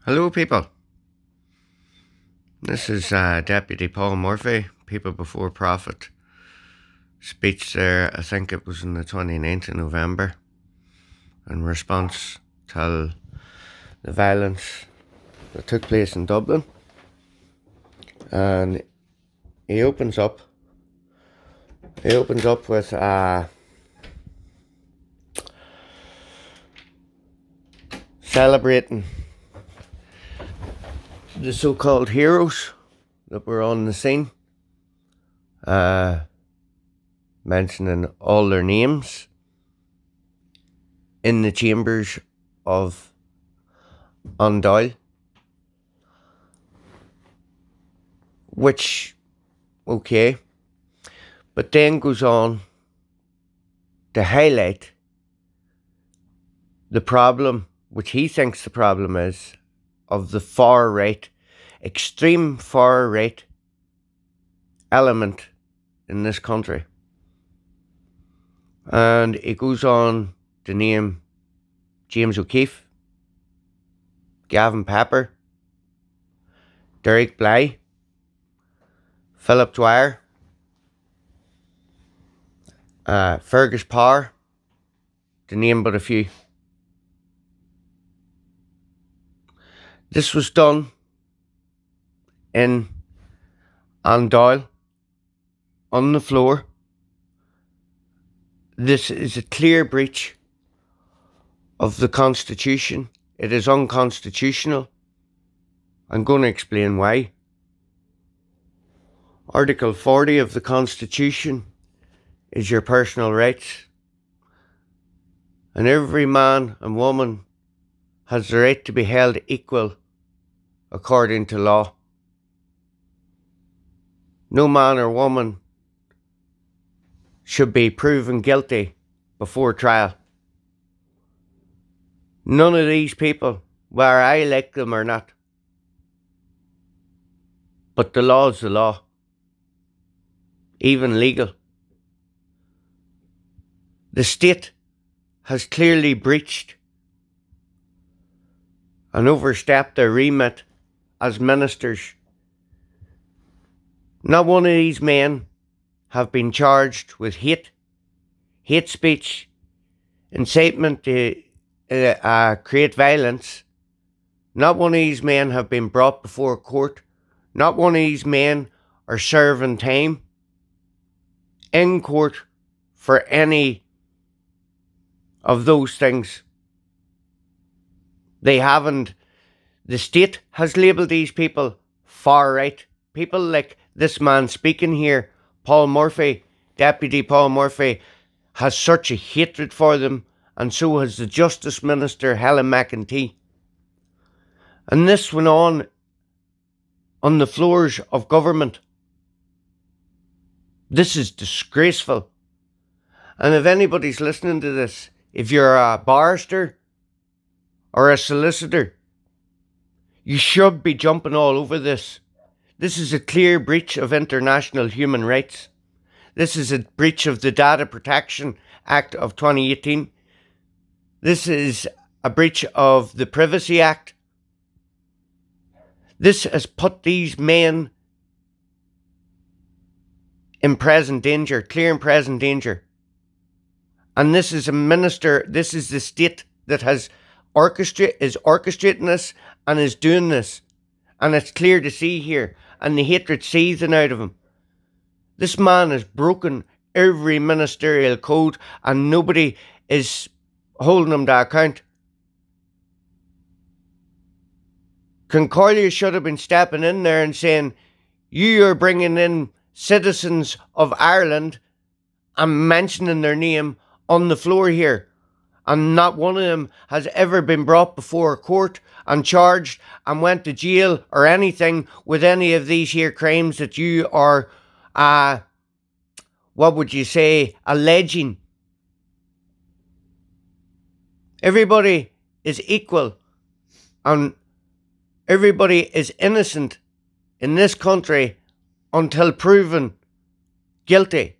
Hello, people. This is Deputy Paul Murphy, People Before Profit speech there. I think it was on the 29th of November in response to the violence that took place in Dublin. And he opens up with celebrating the so-called heroes that were on the scene, mentioning all their names in the chambers of Dáil, which, okay, but then goes on to highlight the problem, which he thinks the problem is, of the far right, extreme far right element in this country. And it goes on to name James O'Keefe, Gavin Pepper, Derek Bly, Philip Dwyer, Fergus Power, to name but a few. This was done in Dáil, on the floor. This is a clear breach of the Constitution. It is unconstitutional. I'm going to explain why. Article 40 of the Constitution is your personal rights. And every man and woman has the right to be held equal according to law. No man or woman should be proven guilty before trial. None of these people, whether I like them or not, but the law is the law, even legal. The state has clearly breached and overstepped their remit as ministers. Not one of these men have been charged with hate speech, incitement to create violence. Not one of these men have been brought before court. Not one of these men are serving time in court for any of those things. They haven't. The state has labelled these people far right. People like this man speaking here, Paul Murphy, Deputy Paul Murphy, has such a hatred for them, and so has the Justice Minister, Helen McEntee. And this went on the floors of government. This is disgraceful. And if anybody's listening to this, if you're a barrister or a solicitor, you should be jumping all over this. This is a clear breach of international human rights. This is a breach of the Data Protection Act of 2018. This is a breach of the Privacy Act. This has put these men in present danger, clear and present danger. And this is a minister, this is the state that is orchestrating this and is doing this. And it's clear to see here, and the hatred seething out of him. This man has broken every ministerial code and nobody is holding him to account. Concordia should have been stepping in there and saying, you are bringing in citizens of Ireland and mentioning their name on the floor here. And not one of them has ever been brought before a court and charged and went to jail or anything with any of these here crimes that you are, alleging. Everybody is equal and everybody is innocent in this country until proven guilty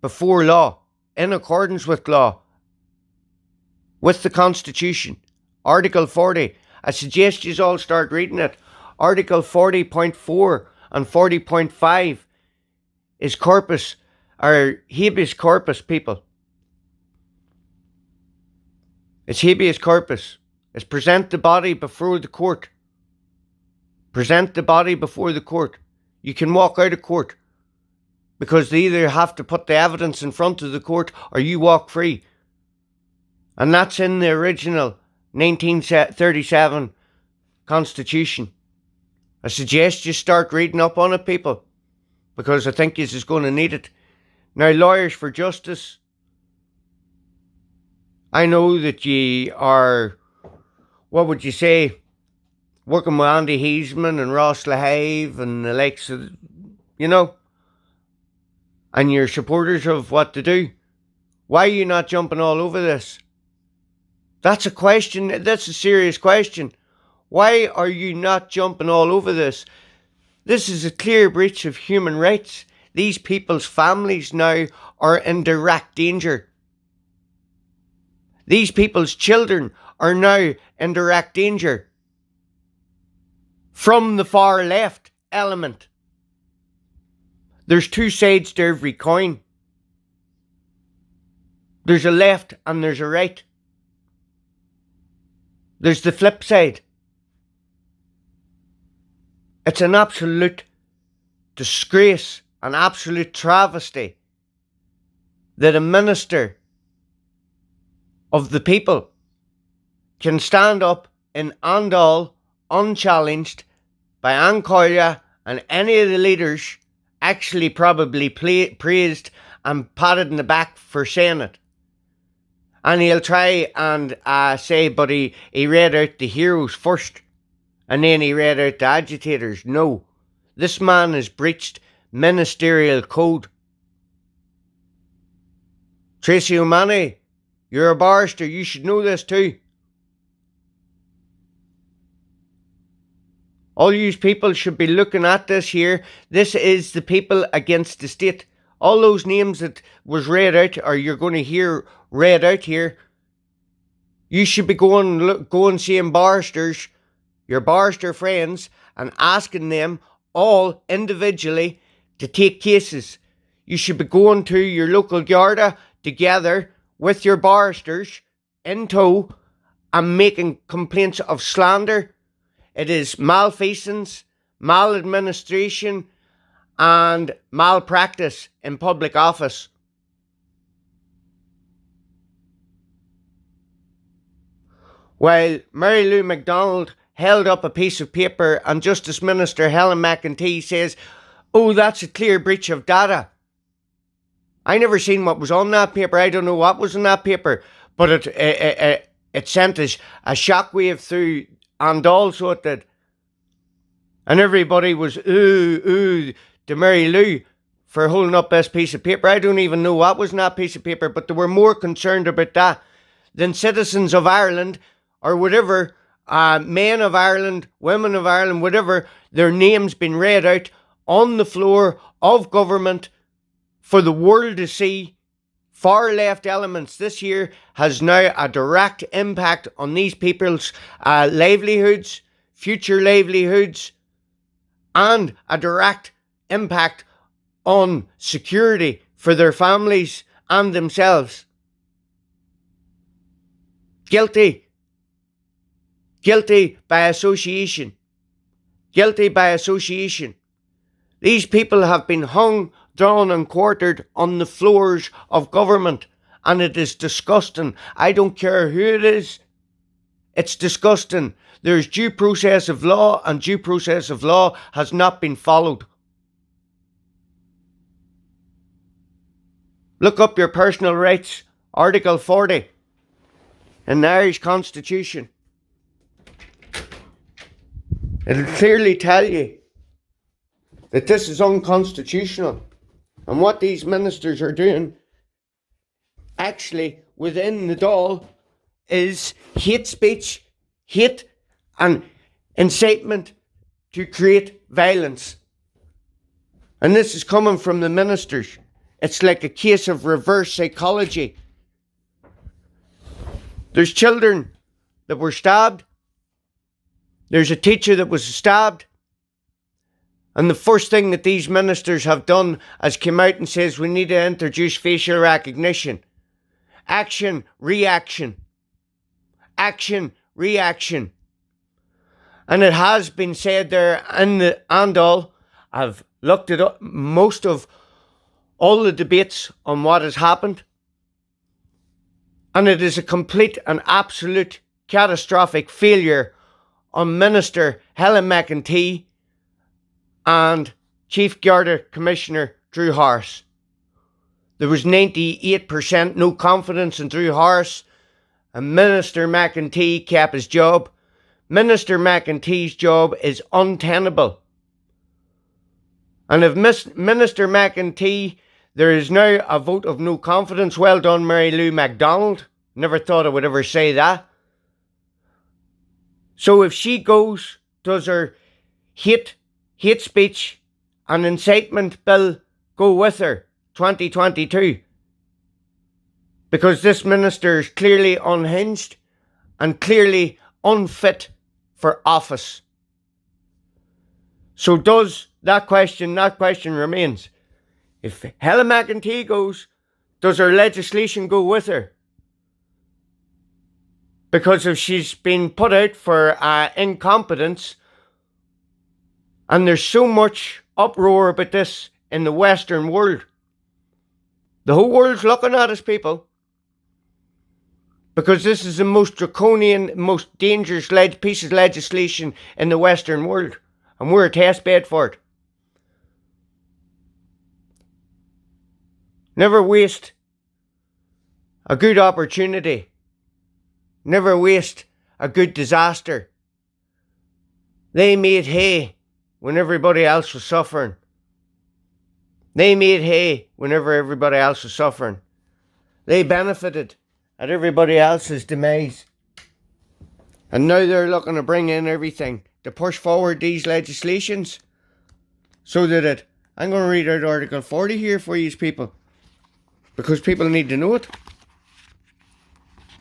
before law, in accordance with law, with the Constitution, Article 40, I suggest you all start reading it. Article 40.4 and 40.5 is corpus, or habeas corpus, people. It's habeas corpus. It's present the body before the court. Present the body before the court. You can walk out of court because they either have to put the evidence in front of the court or you walk free. And that's in the original 1937 Constitution. I suggest you start reading up on it, people, because I think you is going to need it. Now, lawyers for justice, I know that ye are, what would you say, working with Andy Heisman and Ross LaHave and the likes of, you know, and you're supporters of what to do. Why are you not jumping all over this? That's a question. That's a serious question. Why are you not jumping all over this? This is a clear breach of human rights. These people's families now are in direct danger. These people's children are now in direct danger from the far left element. There's two sides to every coin. There's a left and there's a right. There's the flip side. It's an absolute disgrace, an absolute travesty that a minister of the people can stand up in Dáil unchallenged by Ann Collier and any of the leaders actually probably praised and patted in the back for saying it. And he'll try and say, but he read out the heroes first. And then he read out the agitators. No. This man has breached ministerial code. Tracy O'Mahony, you're a barrister. You should know this too. All you people should be looking at this here. This is the people against the state. All those names that was read out, or you're going to hear read out here, you should be going seeing barristers, your barrister friends, and asking them all individually to take cases. You should be going to your local Garda together with your barristers in tow and making complaints of slander. It is malfeasance, maladministration, and malpractice in public office. While Mary Lou MacDonald held up a piece of paper and Justice Minister Helen McEntee says, oh, that's a clear breach of data. I never seen what was on that paper. I don't know what was in that paper, but it sent a shockwave through Dáil, so it did. And everybody was ooh to Mary Lou for holding up this piece of paper. I don't even know what was in that piece of paper, but they were more concerned about that than citizens of Ireland or whatever, men of Ireland, women of Ireland, whatever, their names been read out on the floor of government for the world to see. Far left elements this year has now a direct impact on these people's livelihoods, future livelihoods, and a direct impact on security for their families and themselves. Guilty. Guilty by association. Guilty by association. These people have been hung, drawn and quartered on the floors of government, and it is disgusting. I don't care who it is. It's disgusting. There's due process of law, and due process of law has not been followed. Look up your personal rights, Article 40 in the Irish Constitution. It'll clearly tell you that this is unconstitutional. And what these ministers are doing actually within the Dáil is hate speech, hate and incitement to create violence. And this is coming from the ministers. It's like a case of reverse psychology. There's children that were stabbed. There's a teacher that was stabbed, and the first thing that these ministers have done is come out and says we need to introduce facial recognition. Action, reaction. Action, reaction. And it has been said there in the Dáil, I've looked at up most of all the debates on what has happened, and it is a complete and absolute catastrophic failure on Minister Helen McEntee and Chief Garda Commissioner Drew Harris. There was 98% no confidence in Drew Harris, and Minister McEntee kept his job. Minister McEntee's job is untenable. And if Minister McEntee, there is now a vote of no confidence. Well done, Mary Lou MacDonald. Never thought I would ever say that. So if she goes, does her hate speech and incitement bill go with her 2022? Because this minister is clearly unhinged and clearly unfit for office. So does that question remains. If Helen McEntee goes, does her legislation go with her? Because if she's been put out for incompetence, and there's so much uproar about this in the Western world, the whole world's looking at us, people. Because this is the most draconian, most dangerous piece of legislation in the Western world. And we're a test bed for it. Never waste a good opportunity. Never waste a good disaster. They made hay when everybody else was suffering. They made hay whenever everybody else was suffering. They benefited at everybody else's demise. And now they're looking to bring in everything to push forward these legislations so that I'm going to read out Article 40 here for you people, because people need to know it.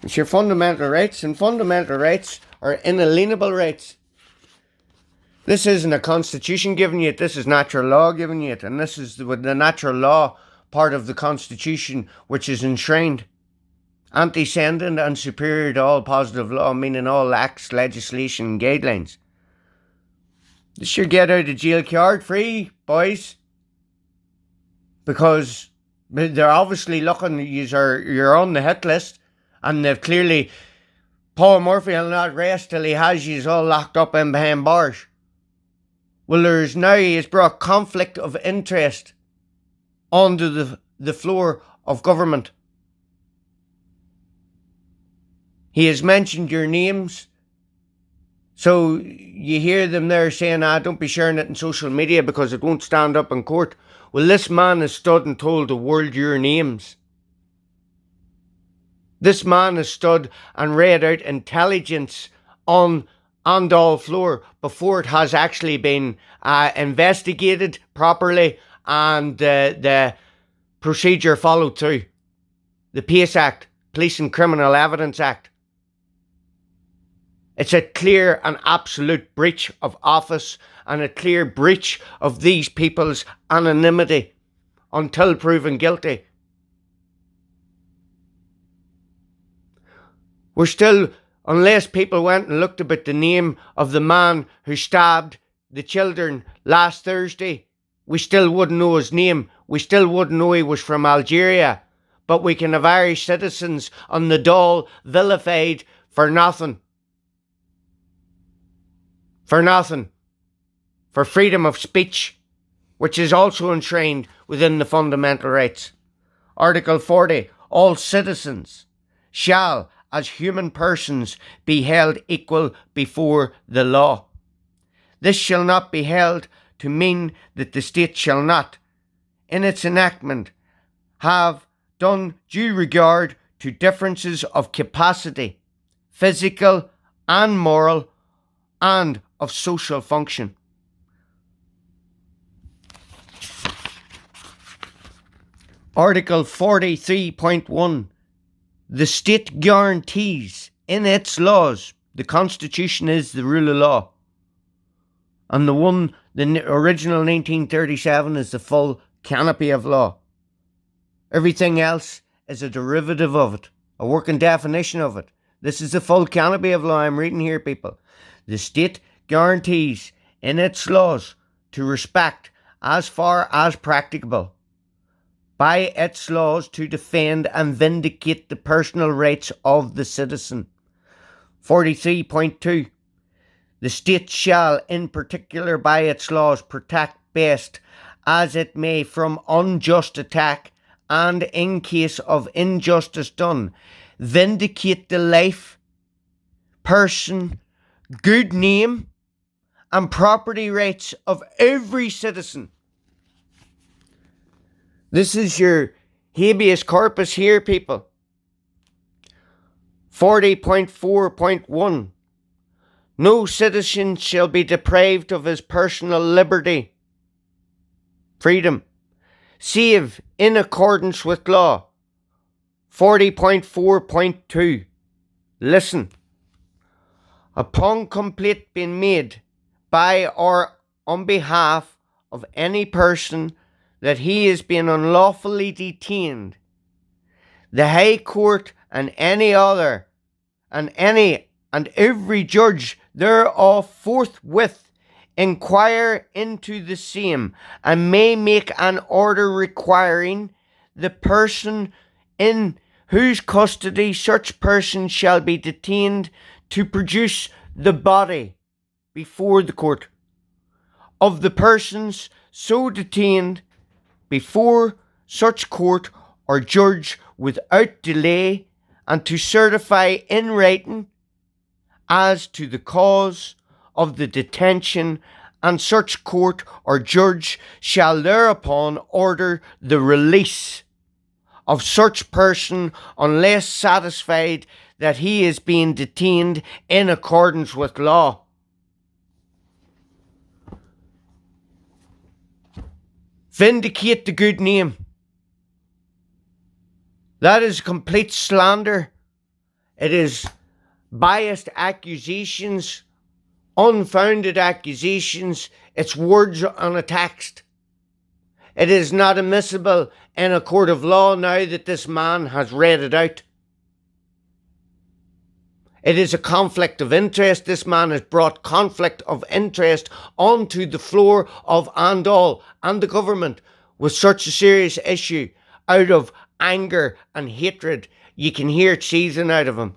It's your fundamental rights, and fundamental rights are inalienable rights. This isn't a constitution giving you it, this is natural law giving you it, and this is the natural law part of the constitution which is enshrined. Antecedent and superior to all positive law, meaning all acts, legislation and guidelines. This your get out of jail card free, boys. Because they're obviously looking, you're on the hit list, and they've clearly, Paul Murphy will not rest till he has you all locked up in behind bars. Well, there's now, he has brought conflict of interest onto the floor of government. He has mentioned your names. So you hear them there saying, don't be sharing it in social media because it won't stand up in court. Well, this man has stood and told the world your names. This man has stood and read out intelligence on Dáil floor before it has actually been investigated properly and the procedure followed through. The PACE Act, Police and Criminal Evidence Act. It's a clear and absolute breach of office and a clear breach of these people's anonymity until proven guilty. We're still, unless people went and looked about the name of the man who stabbed the children last Thursday, we still wouldn't know his name. We still wouldn't know he was from Algeria. But we can have Irish citizens on the Dáil vilified for nothing. For nothing. For freedom of speech, which is also enshrined within the fundamental rights. Article 40. All citizens shall, as human persons, be held equal before the law. This shall not be held to mean that the state shall not, in its enactment, have done due regard to differences of capacity, physical and moral, and of social function. Article 43.1. The state guarantees in its laws, the Constitution is the rule of law, And the original 1937 is the full canopy of law. Everything else is a derivative of it, a working definition of it. This is the full canopy of law I'm reading here, people. The state guarantees in its laws to respect, as far as practicable, by its laws to defend and vindicate the personal rights of the citizen. 43.2. The state shall, in particular by its laws, protect best as it may from unjust attack, and in case of injustice done, vindicate the life, person, good name, and property rights of every citizen. This is your habeas corpus here, people. 40.4.1. No citizen shall be deprived of his personal liberty, freedom, save in accordance with law. 40.4.2. Listen. Upon complaint being made by or on behalf of any person that he is being unlawfully detained, the High Court and any other and every judge thereof forthwith inquire into the same, and may make an order requiring the person in whose custody such person shall be detained to produce the body before the court of the persons so detained before such court or judge without delay, and to certify in writing as to the cause of the detention, and such court or judge shall thereupon order the release of such person unless satisfied that he is being detained in accordance with law. Vindicate the good name. That is complete slander. It is biased accusations, unfounded accusations. It's words on a text. It is not admissible in a court of law now that this man has read it out. It is a conflict of interest. This man has brought conflict of interest onto the floor of Dáil and the government with such a serious issue out of anger and hatred. You can hear it seething out of him.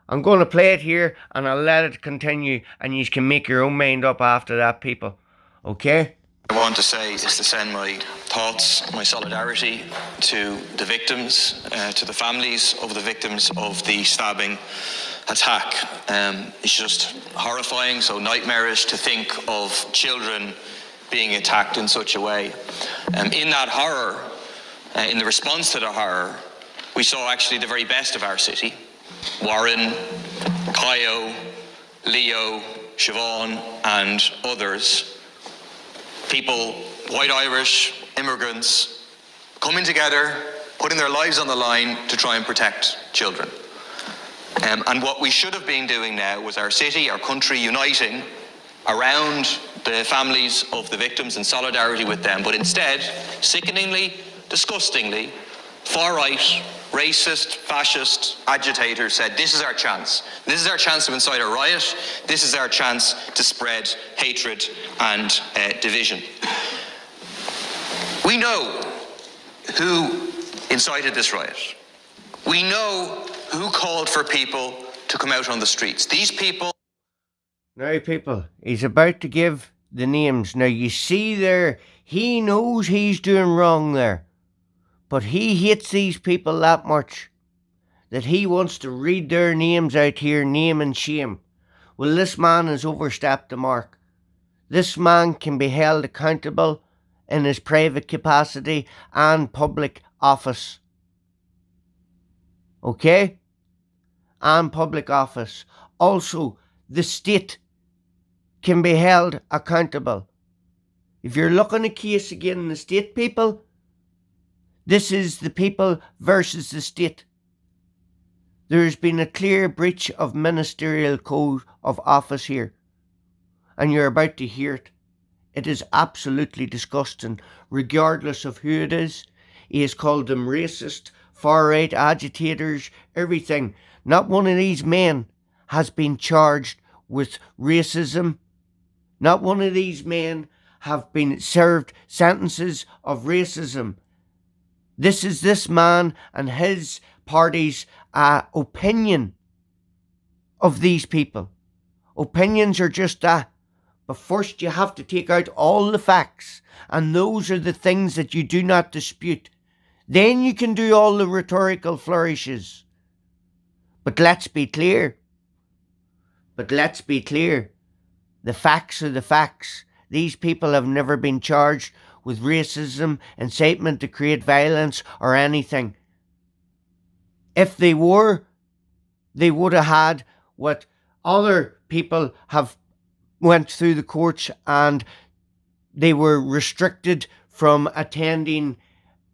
I'm going to play it here and I'll let it continue, and you can make your own mind up after that, people. Okay? I want to say is to send my thoughts, my solidarity to the victims, to the families of the victims of the stabbing attack. It's just horrifying, so nightmarish to think of children being attacked in such a way. In that horror, in the response to the horror, we saw actually the very best of our city. Warren, Caio, Leo, Siobhan and others. People, white Irish, immigrants, coming together, putting their lives on the line to try and protect children. And what we should have been doing now was our city, our country, uniting around the families of the victims in solidarity with them. But instead, sickeningly, disgustingly, far-right, racist, fascist agitators said, this is our chance. This is our chance to incite a riot. This is our chance to spread hatred and division. We know who incited this riot. We know who called for people to come out on the streets. These people... Now, people, he's about to give the names. Now, you see there, he knows he's doing wrong there. But he hates these people that much that he wants to read their names out here, name and shame. Well, this man has overstepped the mark. This man can be held accountable in his private capacity and public office. Okay? And public office. Also, the state can be held accountable. If you're looking at a case again, the state, people, this is the people versus the state. There's been a clear breach of ministerial code of office here. And you're about to hear it. It is absolutely disgusting, regardless of who it is. He has called them racist, far-right agitators, everything. Not one of these men has been charged with racism. Not one of these men have been served sentences of racism. This is this man and his party's opinion of these people. Opinions are just that. But first you have to take out all the facts, and those are the things that you do not dispute. Then you can do all the rhetorical flourishes. But let's be clear. The facts are the facts. These people have never been charged with racism, incitement to create violence, or anything. If they were, they would have had what other people have went through the courts, and they were restricted from attending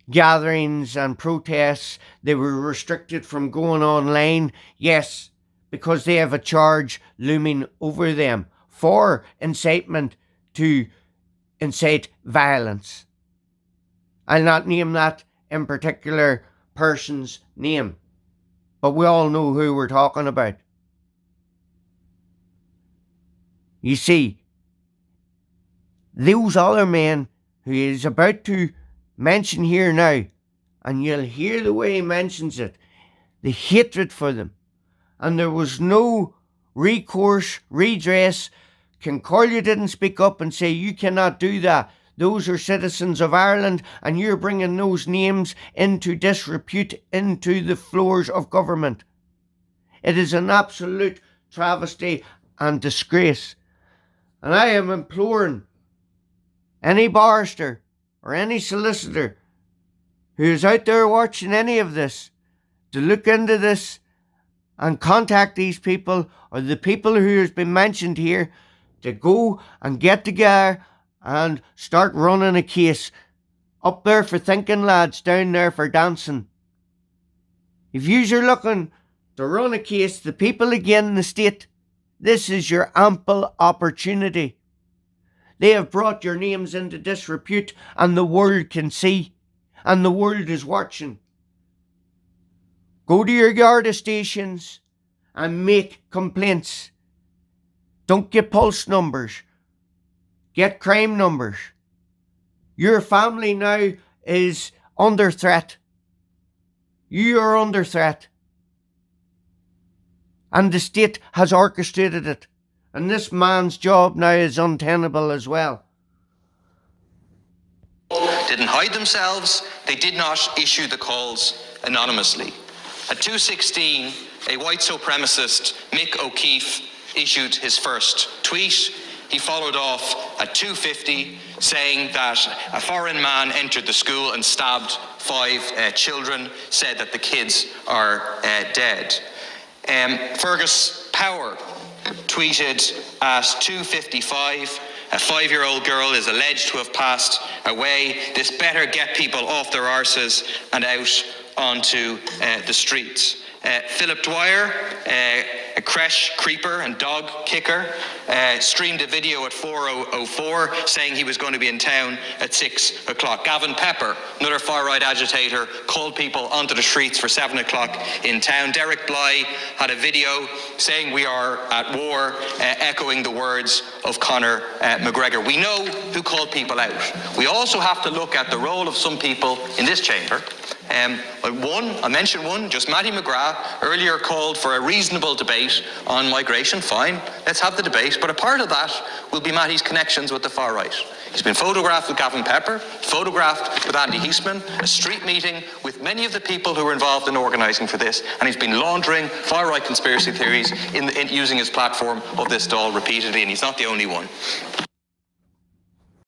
gatherings and protests. They were restricted from going online. Yes, because they have a charge looming over them for incitement to incite violence. I'll not name that in particular person's name, but we all know who we're talking about. You see, those other men who he is about to mention here now, and you'll hear the way he mentions it, the hatred for them, and there was no recourse, redress. Concordia didn't speak up and say, you cannot do that. Those are citizens of Ireland, and you're bringing those names into disrepute, into the floors of government. It is an absolute travesty and disgrace. And I am imploring any barrister or any solicitor who is out there watching any of this to look into this and contact these people, or the people who has been mentioned here, to go and get together and start running a case. Up there for thinking, lads, down there for dancing. If you're looking to run a case, the people again in the state, this is your ample opportunity. They have brought your names into disrepute, and the world can see, and the world is watching. Go to your Garda stations and make complaints. Don't get pulse numbers. Get crime numbers. Your family now is under threat. You are under threat. And the state has orchestrated it. And this man's job now is untenable as well. Didn't hide themselves. They did not issue the calls anonymously. At 2:16, a white supremacist, Mick O'Keefe, issued his first tweet. He followed off at 2:50 saying that a foreign man entered the school and stabbed 5 children, said that the kids are dead. Fergus Power tweeted at 2:55, a 5-year-old girl is alleged to have passed away. This better get people off their arses and out onto the streets. Philip Dwyer, a creche creeper and dog kicker, streamed a video at 4:04 saying he was going to be in town at 6 o'clock. Gavin Pepper, another far-right agitator, called people onto the streets for 7 o'clock in town. Derek Bly had a video saying we are at war, echoing the words of Conor McGregor. We know who called people out. We also have to look at the role of some people in this chamber. I mentioned one, just Matty McGrath, earlier called for a reasonable debate on migration. Fine, let's have the debate. But a part of that will be Matty's connections with the far right. He's been photographed with Gavin Pepper, photographed with Andy Heisman, a street meeting with many of the people who were involved in organising for this, and he's been laundering far right conspiracy theories in using his platform of this Dáil repeatedly, and he's not the only one.